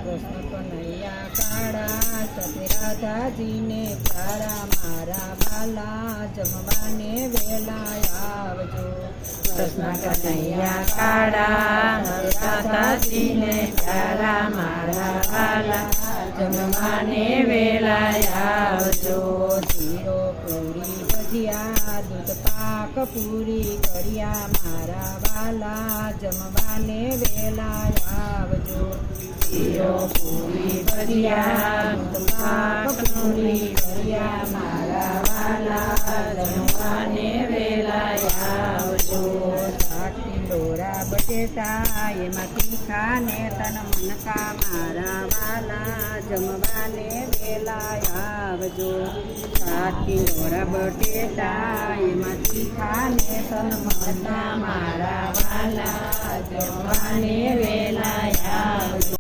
કૃષ્ણ કનૈયા કાળા સતી રાધાજીને પ્યારા મારા વાલા જમવાને વેલા આવજો. કૃષ્ણ કનૈયા કાળા રાધાજીને પ્યારા મારા વાલા જમવાને વેલા આવજો. શીરો પૂરી ભજીયા દૂધ પાક પૂરી કર્યા મારા વાલા જમવાને વેલા આવજો. શીરો પૂરી ભજીયા દૂધ પાક પૂરી કર્યા મારા વાલા જમવાને વેલા આવજો. ઢોરા બટેટા એમાં તીખા ને તન મનકા મારા વાલા જમવાને વેલા આવજો. ઢોરા બટેટા એમાં તીખા ને તન મનકા મારા વાલા જમવાને વેલા આવજો.